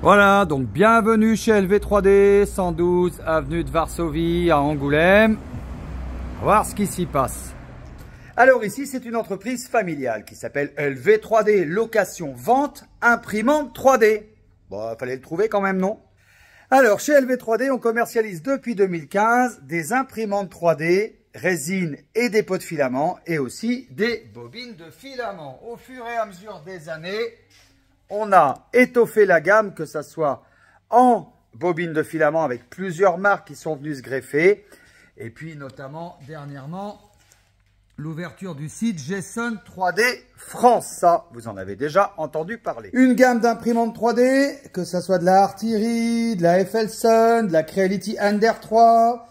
Voilà, donc bienvenue chez LV3D, 112 avenue de Varsovie à Angoulême. On va voir ce qui s'y passe. Alors ici, c'est une entreprise familiale qui s'appelle LV3D, location, vente, imprimante 3D. Bon, il fallait le trouver quand même, non? Alors, chez LV3D, on commercialise depuis 2015 des imprimantes 3D, résine et des pots de filament, et aussi des bobines de filament. Au fur et à mesure des années, on a étoffé la gamme, que ce soit en bobines de filament avec plusieurs marques qui sont venues se greffer. Et puis notamment, dernièrement, l'ouverture du site Jason 3D France. Ça, vous en avez déjà entendu parler. Une gamme d'imprimantes 3D, que ce soit de la Artillery, de la FLSun, de la Creality Ender 3,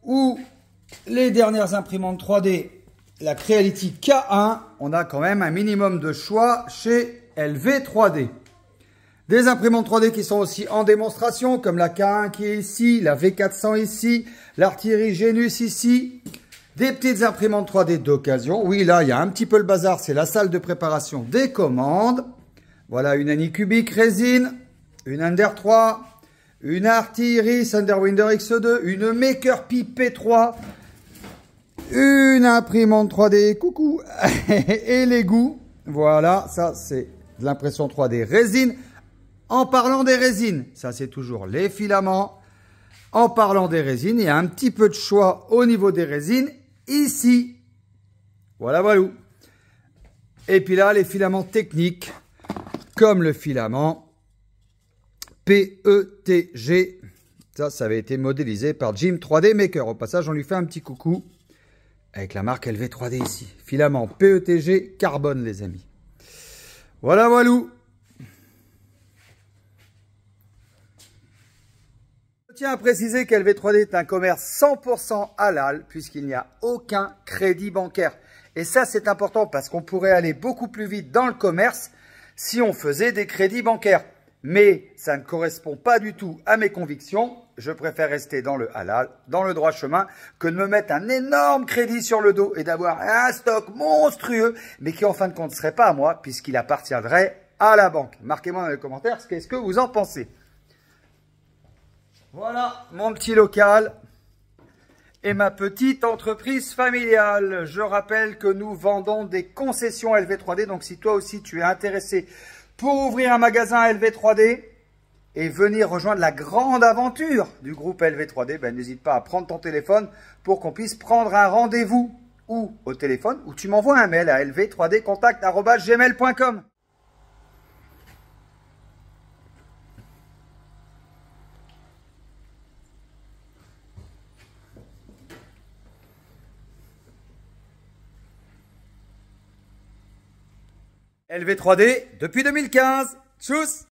ou les dernières imprimantes 3D, la Creality K1, on a quand même un minimum de choix chez LV3D. Des imprimantes 3D qui sont aussi en démonstration, comme la K1 qui est ici, la V400 ici, l'Artillery Genus ici. Des petites imprimantes 3D d'occasion. Oui, là, il y a un petit peu le bazar, c'est la salle de préparation des commandes. Voilà une Anycubic résine, une Ender 3, une Artillery Thunderwinder X2, une MakerPi P3, une imprimante 3D, coucou, et les goûts. Voilà, ça c'est de l'impression 3D résine. En parlant des résines, ça c'est toujours les filaments. En parlant des résines, il y a un petit peu de choix au niveau des résines ici. Voilà, voilà. Et puis là, les filaments techniques, comme le filament PETG. Ça avait été modélisé par Jim 3D Maker. Au passage, on lui fait un petit coucou avec la marque LV3D ici. Filament PETG carbone, les amis. Voilà, voilà. Je tiens à préciser qu'LV3D est un commerce 100% halal puisqu'il n'y a aucun crédit bancaire. Et ça, c'est important parce qu'on pourrait aller beaucoup plus vite dans le commerce si on faisait des crédits bancaires. Mais ça ne correspond pas du tout à mes convictions. Je préfère rester dans le halal, dans le droit chemin, que de me mettre un énorme crédit sur le dos et d'avoir un stock monstrueux, mais qui en fin de compte ne serait pas à moi puisqu'il appartiendrait à la banque. Marquez-moi dans les commentaires ce que vous en pensez. Voilà mon petit local et ma petite entreprise familiale. Je rappelle que nous vendons des concessions LV3D. Donc si toi aussi tu es intéressé pour ouvrir un magasin LV3D et venir rejoindre la grande aventure du groupe LV3D, ben, n'hésite pas à prendre ton téléphone pour qu'on puisse prendre un rendez-vous ou au téléphone ou tu m'envoies un mail à lv3dcontact@gmail.com. LV3D depuis 2015. Tchuss!